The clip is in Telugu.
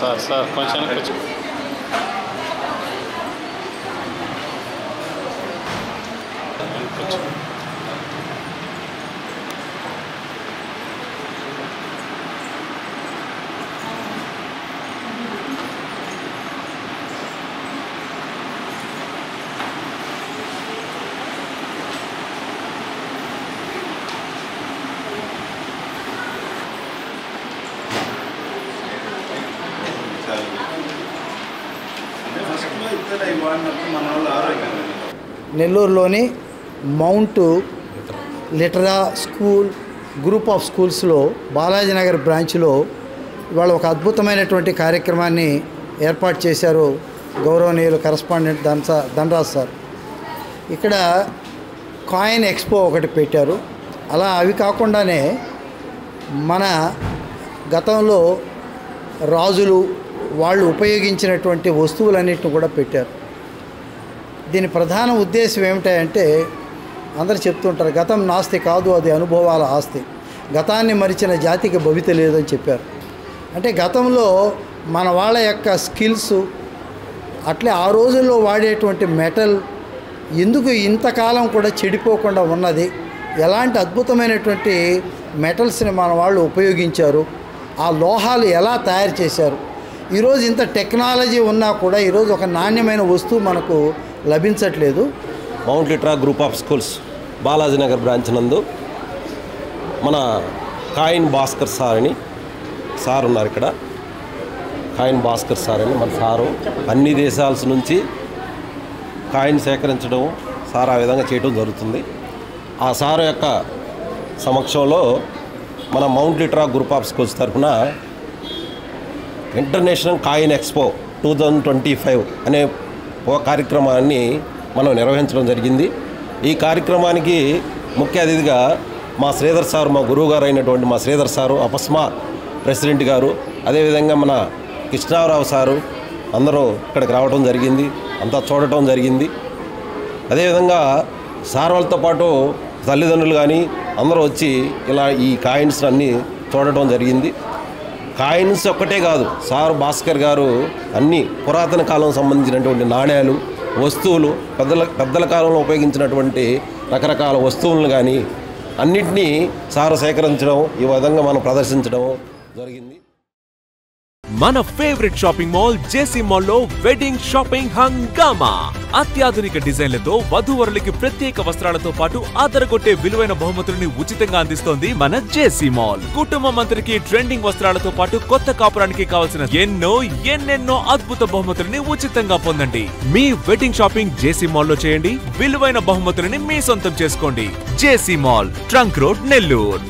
సార్ కొంచెం నెల్లూరులోని mount litera school group of స్కూల్స్లో బాలాజీనగర్ బ్రాంచ్లో ఇవాళ ఒక అద్భుతమైనటువంటి కార్యక్రమాన్ని ఏర్పాటు చేశారు గౌరవనీయులు కరస్పాండెంట్ ధనరాజ్ సార్. ఇక్కడ కాయిన్ ఎక్స్పో ఒకటి పెట్టారు. అలా అవి కాకుండానే మన గతంలో రాజులు వాళ్ళు ఉపయోగించినటువంటి వస్తువులన్నిటిని కూడా పెట్టారు. దీని ప్రధాన ఉద్దేశం ఏమిటంటే అందరూ చెప్తుంటారు గతం నాస్తి కాదు, అది అనుభవాల ఆస్తి, గతాన్ని మరిచిన జాతికి భవిత లేదని చెప్పారు. అంటే గతంలో మన వాళ్ళ యొక్క స్కిల్స్ అట్లే ఆ రోజుల్లో వాడేటువంటి మెటల్ ఎందుకు ఇంతకాలం కూడా చెడిపోకుండా ఉన్నది, ఎలాంటి అద్భుతమైనటువంటి మెటల్స్ని మన వాళ్ళు ఉపయోగించారు, ఆ లోహాలు ఎలా తయారు చేశారు. ఈరోజు ఇంత టెక్నాలజీ ఉన్నా కూడా ఈరోజు ఒక నాణ్యమైన వస్తువు మనకు లభించట్లేదు. Mount litera group of schools Balajinagar branch నందు మన కాయిన్ భాస్కర్ సార్ అని సార్ ఉన్నారు. ఇక్కడ కాయిన్ భాస్కర్ సార్ అని మన సారు అన్ని దేశాల నుంచి కాయిన్ సేకరించడం సార్ ఆ విధంగా చేయడం జరుగుతుంది. ఆ సార్ యొక్క సమక్షంలో మన mount litera group of schools తరఫున ఇంటర్నేషనల్ కాయిన్ ఎక్స్పో 2025 అనే కార్యక్రమాన్ని మనం నిర్వహించడం జరిగింది. ఈ కార్యక్రమానికి ముఖ్య అతిథిగా మా శ్రీధర్ సారు, మా గురువు గారు అయినటువంటి మా శ్రీధర్ సారు, అపస్మా ప్రెసిడెంట్ గారు, అదేవిధంగా మన కృష్ణారావు సారు అందరూ ఇక్కడికి రావడం జరిగింది. అంతా చూడటం జరిగింది. అదేవిధంగా సార్ వాళ్ళతో పాటు తల్లిదండ్రులు కానీ అందరూ వచ్చి ఇలా ఈ కాయిన్స్ అన్నీ చూడటం జరిగింది. కాయిన్స్ ఒక్కటే కాదు, సార్ భాస్కర్ గారు అన్ని పురాతన కాలం సంబంధించినటువంటి నాణ్యాలు, వస్తువులు, పెద్దల కాలంలో ఉపయోగించినటువంటి రకరకాల వస్తువులను కానీ అన్నిటినీ సార్ సేకరించడం, ఈ విధంగా మనం ప్రదర్శించడం జరిగింది. మన ఫేవరెట్ షాపింగ్ మాల్ జేసీ మాల్ లో వెడ్డింగ్ షాపింగ్ హంగామా. అత్యాధునిక డిజైన్లతో వధూవరులకి ప్రత్యేక వస్త్రాలతో పాటు ఆదరగొట్టే విలువైన బహుమతులని ఉచితంగా అందిస్తోంది మన జేసీ మాల్. కుటుంబం అంతరికి ట్రెండింగ్ వస్త్రాలతో పాటు కొత్త కాపురానికి కావాల్సిన ఎన్నెన్నో అద్భుత బహుమతులని ఉచితంగా పొందండి. మీ వెడ్డింగ్ షాపింగ్ జేసీ మాల్ లో చేయండి. విలువైన బహుమతులని మీ సొంతం చేసుకోండి. జేసీ మాల్, ట్రంక్ రోడ్, నెల్లూరు.